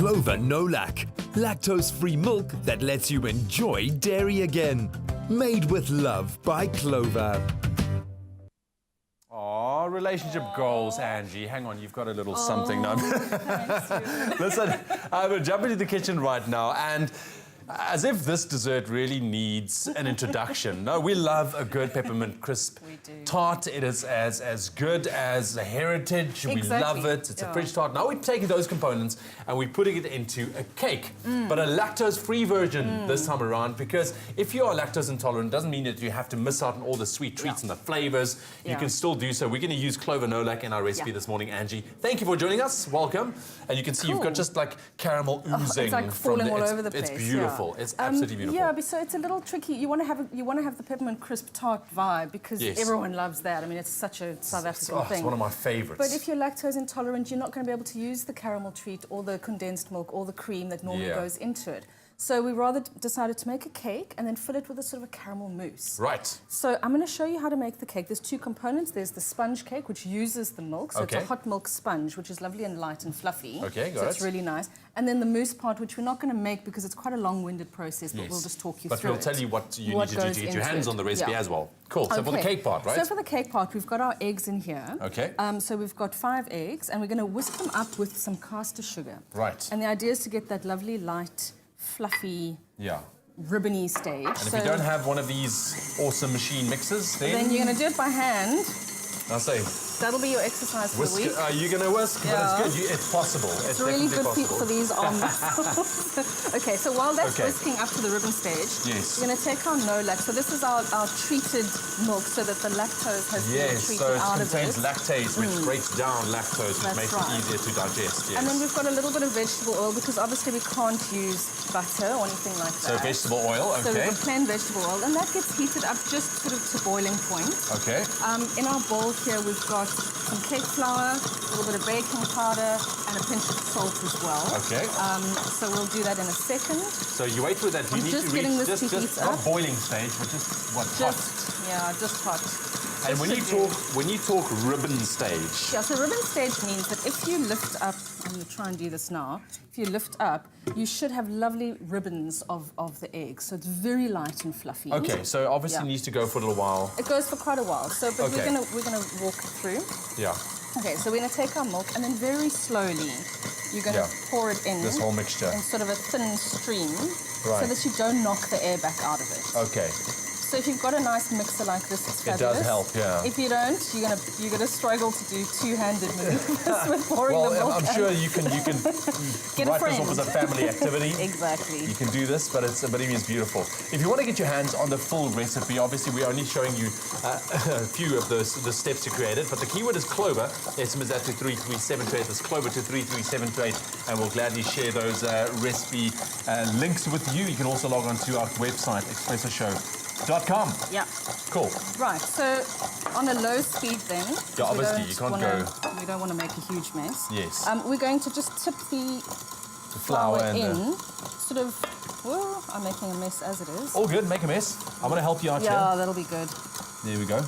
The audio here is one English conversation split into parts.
Clover Nolac, lactose-free milk that lets you enjoy dairy again. Made with love by Clover. Oh, relationship goals, Angie. Hang on, you've got a little something now. Listen, I'm going to jump into the kitchen right now, and as if this dessert really needs an introduction. No, we love a good peppermint crisp tart. It is as good as a heritage. Exactly. We love it. It's a French tart. Now we're taking those components and we're putting it into a cake, but a lactose-free version this time around, because if you are lactose intolerant, it doesn't mean that you have to miss out on all the sweet treats and the flavors. You can still do so. We're going to use Clover Nolac in our recipe this morning, Angie. Thank you for joining us. Welcome. And you can see you've got just like caramel oozing. It's like falling all over the place. It's beautiful. It's absolutely beautiful. Yeah, so it's a little tricky. You want to have the peppermint crisp tart vibe, because everyone loves that. I mean, it's such a South African thing. It's one of my favorites. But if you're lactose intolerant, you're not going to be able to use the caramel treat or the condensed milk or the cream that normally goes into it. So we rather decided to make a cake and then fill it with a sort of a caramel mousse. Right. So I'm going to show you how to make the cake. There's two components. There's the sponge cake, which uses the milk. So it's a hot milk sponge, which is lovely and light and fluffy. Okay, got so it. it's really nice. And then the mousse part, which we're not going to make because it's quite a long-winded process, but we'll just talk you through it. But we'll tell you what you need to do to get your hands on the recipe as well. Cool. So for the cake part, right? So for the cake part, we've got our eggs in here. Okay. So we've got 5 eggs, and we're going to whisk them up with some caster sugar. Right. And the idea is to get that lovely, light, fluffy, ribbony stage. And if you don't have one of these awesome machine mixers, then you're going to do it by hand. I'll say. That'll be your exercise for the week. Are you going to whisk? But it's good. It's possible. It's really good for these arm muscles. Okay, so while that's whisking up to the ribbon stage, we're going to take our Nolac. So this is our treated milk, so that the lactose has been treated out of it. So it contains lactase, which breaks down lactose, which makes it easier to digest. And then we've got a little bit of vegetable oil, because obviously we can't use butter or anything like that. So vegetable oil, So we've got plain vegetable oil, and that gets heated up just sort of to boiling point. Okay. In our bowl here, we've got some cake flour, a little bit of baking powder, and a pinch of salt as well. Okay. So we'll do that in a second. So you wait for that. You need just to getting reach this to heat not up. boiling stage, but just what hot. Just hot. And when you talk ribbon stage. Yeah, so ribbon stage means that if you lift up, I'm going to try and do this now. If you lift up, you should have lovely ribbons of the egg. So it's very light and fluffy. Okay, so obviously it needs to go for a little while. It goes for quite a while. So, but we're gonna walk through. Yeah. Okay, so we're gonna take our milk, and then very slowly you're gonna pour it in. This whole mixture. In sort of a thin stream, right, so that you don't knock the air back out of it. Okay. So if you've got a nice mixer like this, it's fabulous. It does help, yeah. If you don't, you're gonna struggle to do two-handed maneuvers with pouring the milk. I'm sure you can Get write this off as a family activity. Exactly. You can do this, but it is beautiful. If you want to get your hands on the full recipe, obviously we're only showing you a few of the steps to create it, but the keyword is Clover. SMS that to 33728. That's Clover to 33728, and we'll gladly share those recipe links with you. You can also log on to our website, expressoshow.com. Yeah. Cool. Right, so on a low speed then. Yeah, obviously you can't go. We don't want to make a huge mess. Yes. We're going to just tip the flour in. Sort of, well, I'm making a mess as it is. All good, make a mess. I'm going to help you out here. Yeah, that'll be good. There we go.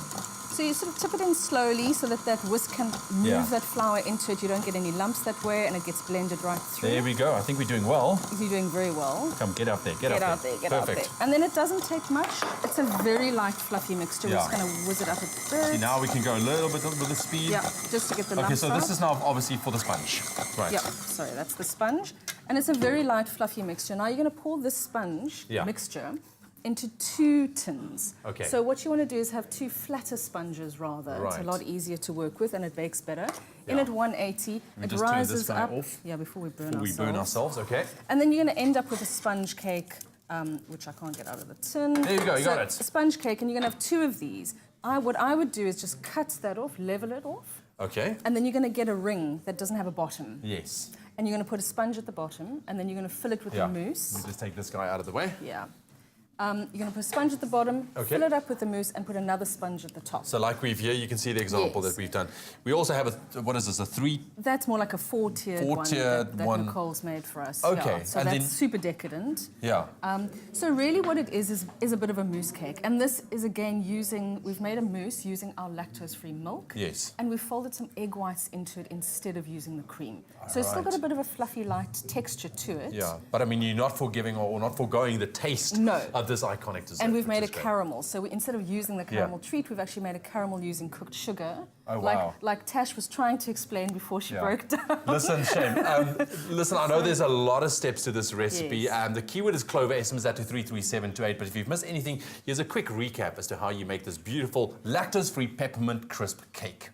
So you sort of tip it in slowly so that that whisk can move that flour into it. You don't get any lumps that way, and it gets blended right through. There we go. I think we're doing well. You're doing very well. Come, get out there. Get out there. Perfect. And then it doesn't take much. It's a very light, fluffy mixture. We're just going to whiz it up a bit. See, now we can go a little bit with the speed. Yeah, just to get the lumps Okay, so this is now obviously for the sponge. Right. Yeah, sorry, that's the sponge. And it's a very light, fluffy mixture. Now you're going to pour this sponge mixture into 2 tins. Okay. So what you want to do is have 2 flatter sponges rather. Right. It's a lot easier to work with, and it bakes better. In at 180, it just rises turn this guy up. off. Yeah, before we burn Before ourselves. we burn ourselves, okay. And then you're going to end up with a sponge cake, which I can't get out of the tin. There you go, you got it. A sponge cake, and you're going to have 2 of these. What I would do is just cut that off, level it off. Okay. And then you're going to get a ring that doesn't have a bottom. Yes. And you're going to put a sponge at the bottom, and then you're going to fill it with the mousse. Let me just take this guy out of the way. Yeah. You're going to put a sponge at the bottom, Okay. fill it up with the mousse, and put another sponge at the top. So like we've here, you can see the example Yes. that we've done. We also have what is this, a 3? That's more like a four-tiered Four-tiered that one. Nicole's made for us. Okay, Yeah. So and that's then- super decadent. Yeah. So really what it is a bit of a mousse cake. And this is again we've made a mousse using our lactose-free milk. Yes. And we've folded some egg whites into it instead of using the cream. So it's still right. got a bit of a fluffy, light texture to it. Yeah, but I mean, you're not forgiving or not foregoing the taste No. of this iconic dessert. And we've made a which is great. caramel. So instead of using the caramel treat, we've actually made a caramel using cooked sugar. Oh, wow. Like Tash was trying to explain before she broke down. Listen, Shane, listen, I know there's a lot of steps to this recipe. Yes. The keyword is Clover, SMS that to 33728. But if you've missed anything, here's a quick recap as to how you make this beautiful lactose-free peppermint crisp cake.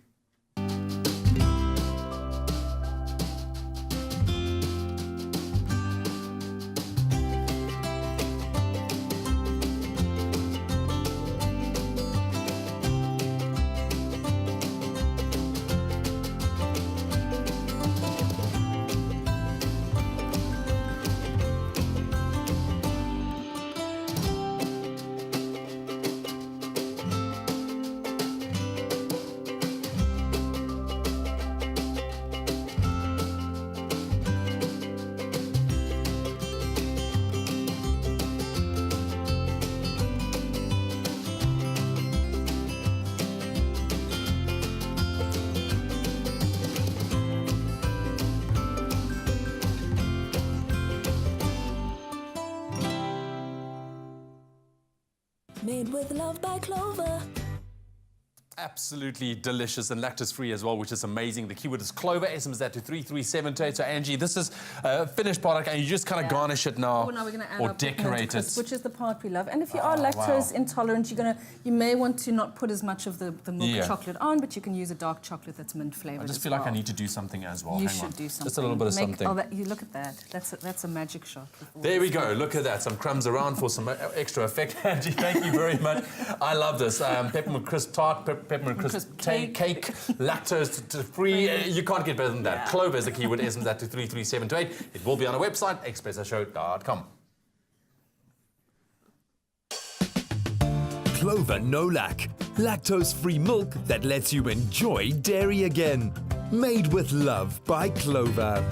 Made with love by Clover. Absolutely delicious and lactose-free as well, which is amazing. The keyword is Clover, SMS that to 33728. So Angie, this is a finished product and you just kind of garnish it now, Oh, now we're going to add or our peppermint decorate crisp, it. which is the part we love. And if you are lactose intolerant, you may want to not put as much of the milk chocolate on, but you can use a dark chocolate that's mint flavored. I just as feel like I well. need to do something as well. You Hang should on. do something. Just a little bit of something. Oh, you look at that. That's a magic shot. There we go. Look at that. Some crumbs around for some extra effect. Angie, thank you very much. I love this. Peppermint crisp tart, peppermint crisp cake, lactose-free. You can't get better than that. Yeah. Clover is the keyword, SMS that to 33728. It will be on our website, expressoshow.com. Clover Nolac, lactose-free milk that lets you enjoy dairy again. Made with love by Clover.